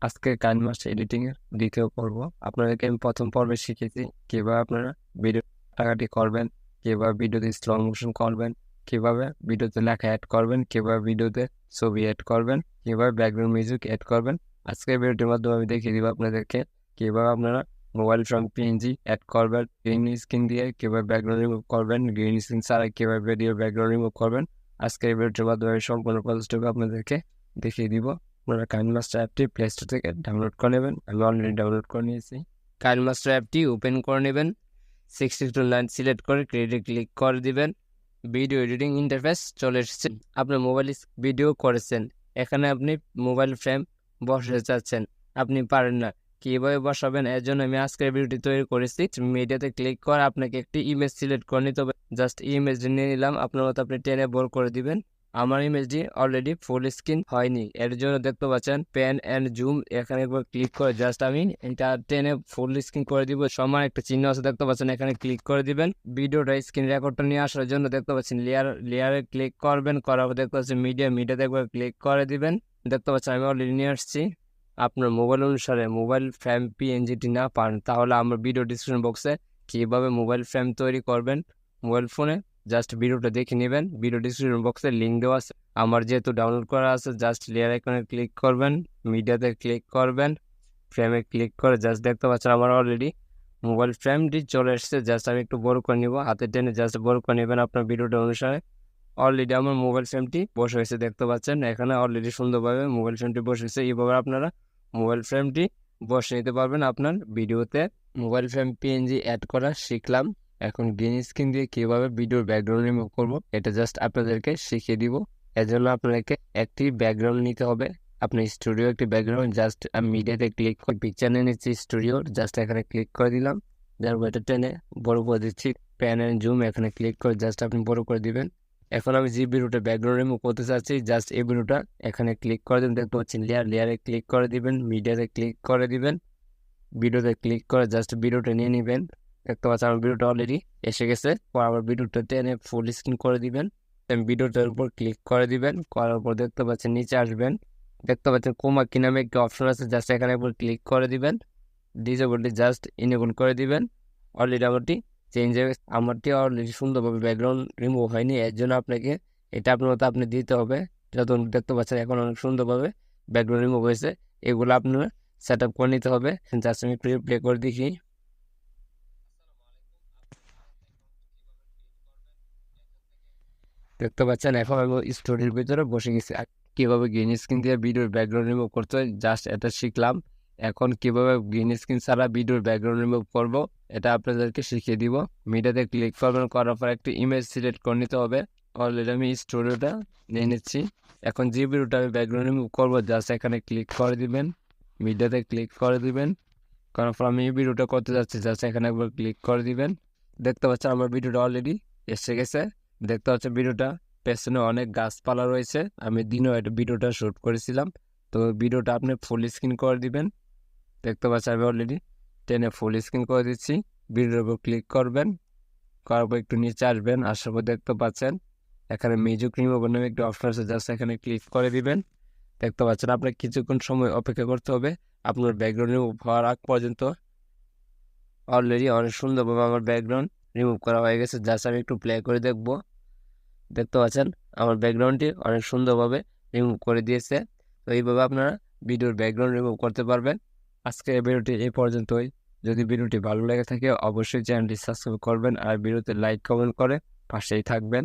আজকে KineMaster editing এর দ্বিতীয় পর্ব। আপনাদেরকে আমি প্রথম পর্বে শিখেছি কিভাবে আপনারা ভিডিও কাটাকাটি করবেন, কিভাবে ভিডিওতে স্লো মোশন করবেন, কিভাবে ভিডিওতে লেখা অ্যাড করবেন, কিভাবে ভিডিওতে ছবি অ্যাড করবেন, কিভাবে ব্যাকগ্রাউন্ড মিউজিক অ্যাড করবেন। আজকের ভিডিওটির মাধ্যমে আমি দেখিয়ে দিব আপনাদেরকে কিভাবে আপনারা মোবাইল ফ্রম পিএনজি অ্যাড করবেন, গ্রিন স্ক্রিন দিয়ে কিভাবে ব্যাকগ্রাউন্ড রিমুভ করবেন, গ্রিন স্ক্রিন ছাড়া কিভাবে ভিডিও ব্যাকগ্রাউন্ড রিমুভ করবেন। আজকের ভিডিওটির মাধ্যমে আমি সম্পূর্ণ প্রসেসটুকু আপনাদেরকে দেখিয়ে দিব। আপনারা কাইনমাস্টার অ্যাপটি প্লে স্টোর থেকে ডাউনলোড করে নেবেন। আমি অলরেডি ডাউনলোড করে নিয়েছি। কাইনমাস্টার অ্যাপটি ওপেন করে নেবেন। 62 লাইন সিলেক্ট করে ক্রিয়েটে ক্লিক করে দিবেন। ভিডিও এডিটিং ইন্টারফেস চলে এসেছে। আপনার মোবাইলে ভিডিও করেছেন, এখানে আপনি মোবাইল ফ্রেম বসাতে চাচ্ছেন, আপনি পারেন না, কীভাবে বসাবেন? এর জন্য আমি আজকের ভিডিওটি তৈরি করেছি। মিডিয়াতে ক্লিক করে আপনাকে একটি ইমেজ সিলেক্ট করে নিতে হবে। জাস্ট ইমেজটি নিয়ে নিলাম। আপনার মতো আপনি টেনে বড় করে দিবেন। আমার ইমেজটি অলরেডি ফুল স্ক্রিন হয়নি, এর জন্য দেখতে পাচ্ছেন প্যান অ্যান্ড জুম, এখানে একবার ক্লিক করে জাস্ট আমি এটা টেনে ফুল স্ক্রিন করে দিব। সমান একটা চিহ্ন আছে দেখতে পাচ্ছেন, এখানে ক্লিক করে দিবেন। ভিডিওটা স্ক্রিন রেকর্ডটা নিয়ে আসার জন্য দেখতে পাচ্ছেন লেয়ারে ক্লিক করবেন, করার পর দেখতে পাচ্ছেন মিডিয়াতে একবার ক্লিক করে দিবেন। দেখতে পাচ্ছেন আমি অলরেডি নিয়ে আসছি। আপনার মোবাইল অনুসারে মোবাইল ফ্রেম পিএনজিটি না পান, তাহলে আমার ভিডিও ডিসক্রিপশন বক্সে কীভাবে মোবাইল ফ্রেম তৈরি করবেন মোবাইল ফোনে জাস্ট ভিডিওটা দেখে নেবেন। ভিডিও ডিসক্রিপশন বক্সে লিঙ্ক দেওয়া আছে। আমার যেহেতু ডাউনলোড করা আছে, জাস্ট লেয়ার আইকনে ক্লিক করবেন, মিডিয়াতে ক্লিক করবেন, ফ্রেমে ক্লিক করে জাস্ট দেখতে পাচ্ছেন আমার অলরেডি মোবাইল ফ্রেমটি চলে এসেছে। জাস্ট আমি একটু বড় করে নিব, হাতে টেনে জাস্ট বড় করে নেবেন আপনার ভিডিওটা অনুসারে। অলরেডি আমার মোবাইল ফ্রেমটি বসে হয়েছে দেখতে পাচ্ছেন, এখানে অলরেডি সুন্দরভাবে মোবাইল ফ্রেমটি বসে হয়েছে। এইভাবে আপনারা মোবাইল ফ্রেমটি বসে নিতে পারবেন আপনার ভিডিওতে। মোবাইল ফ্রেম পিএনজি অ্যাড করা শিখলাম। এখন গ্রিন স্ক্রিন দিয়ে কীভাবে ভিডিওর ব্যাকগ্রাউন্ড রিমুভ করবো এটা জাস্ট আপনাদেরকে শিখিয়ে দিব। এর জন্য আপনাদেরকে একটি ব্যাকগ্রাউন্ড নিতে হবে। আপনি স্টুডিও একটি ব্যাকগ্রাউন্ড জাস্ট আমি মিডিয়াতে ক্লিক করে পিকচার নিয়ে নিচ্ছি স্টুডিওর, জাস্ট এখানে ক্লিক করে দিলাম। যার এটা টেনে বড় করে দিচ্ছি, প্যান অ্যান্ড জুম এখানে ক্লিক করে জাস্ট আপনি বড় করে দিবেন। এখন আমি যে ভিডিওটা ব্যাকগ্রাউন্ড রিমুভ করতে চাচ্ছি, জাস্ট এই ভিডিওটা এখানে ক্লিক করে দেবেন। দেখতে পাচ্ছেন লেয়ারে ক্লিক করে দিবেন, মিডিয়াতে ক্লিক করে দিবেন, ভিডিওতে ক্লিক করে জাস্ট ভিডিওটা নিয়ে নেবেন। দেখতে পাচ্ছেন আমার ভিডিওটা অলরেডি এসে গেছে। পর আবার ভিডিওটা টেনে ফুল স্ক্রিন করে দিবেন, ভিডিওটার উপর ক্লিক করে দিবেন। করার পর দেখতে পাচ্ছেন নিচে আসবেন, দেখতে পাচ্ছেন কোমা কি নামে একটা অপশন আছে, জাস্ট এখানে একবার ক্লিক করে দিবেন। ডিসেবলটি জাস্ট ইনেবল করে দিবেন। অলরেডি আমারটি চেঞ্জ হয়ে গেছে। আমারটি অলরেডি সুন্দরভাবে ব্যাকগ্রাউন্ড রিমুভ হয়নি, এর জন্য আপনাকে এটা আপনার মতো আপনি দিতে হবে। যত দেখতে পাচ্ছেন এখন অনেক সুন্দরভাবে ব্যাকগ্রাউন্ড রিমুভ হয়েছে। এগুলো আপনার সেট আপ করে নিতে হবে। জাস্ট আমি প্লে করে দেখি। দেখতে পাচ্ছেন এখন আমি স্টোরির ভিতরে বসে গেছি। কিভাবে গ্রিন স্ক্রিন দিয়ে ভিডিওর ব্যাকগ্রাউন্ড রিমুভ করতে হয় জাস্ট এটা শিখলাম। এখন কিভাবে গ্রিন স্ক্রিন ছাড়া ভিডিওর ব্যাকগ্রাউন্ড রিমুভ করব এটা আপনাদেরকে শিখিয়ে দিব। মিডিয়াতে ক্লিক করবেন, করার পর একটি ইমেজ সিলেক্ট করে নিতে হবে। অলরেডি আমি স্টোরিটা নিয়ে নিচ্ছি। এখন যে ভিডিওটা আমি ব্যাকগ্রাউন্ড রিমুভ করবো জাস্ট এখানে ক্লিক করে দিবেন, মিডিয়াতে ক্লিক করে দিবেন। করার পর আমি এই ভিডিওটা করতে যাচ্ছি, জাস্ট এখানে একবার ক্লিক করে দিবেন। দেখতে পাচ্ছেন আমার ভিডিওটা অলরেডি এসে গেছে। দেখতে পাচ্ছেন ভিডিওটা পেছনে অনেক গাছপালা রয়েছে। আমি দিনও একটা ভিডিওটা শ্যুট করেছিলাম। তো ভিডিওটা আপনি ফুল স্ক্রিন করে দিবেন। দেখতে পাচ্ছেন আমি অলরেডি টেনে ফুল স্ক্রিন করে দিচ্ছি। ভিডিওর উপর ক্লিক করবেন, করার পর একটু নিচে আসবেন। আসার পর দেখতে পাচ্ছেন এখানে মিউজিক রিমুভ নামে একটা অপশন আছে, জাস্ট এখানে ক্লিক করে দিবেন। দেখতে পাচ্ছেন আপনার কিছুক্ষণ সময় অপেক্ষা করতে হবে আপনার ব্যাকগ্রাউন্ড রিমুভ হওয়ার আগ পর্যন্ত। অলরেডি অনেক সুন্দরভাবে আমার ব্যাকগ্রাউন্ড রিমুভ করা হয়ে গেছে। জাস্ট আমি একটু প্লে করে দেখবো। দেখতে পাচ্ছেন আমার ব্যাকগ্রাউন্ডটি অনেক সুন্দরভাবে রিমুভ করে দিয়েছে। তো এইভাবে আপনারা ভিডিওর ব্যাকগ্রাউন্ড রিমুভ করতে পারবেন। আজকের ভিডিওটি এই পর্যন্তই। যদি ভিডিওটি ভালো লেগে থাকে অবশ্যই চ্যানেলটি সাবস্ক্রাইব করবেন আর ভিডিওতে লাইক কমেন্ট করে পাশেই থাকবেন।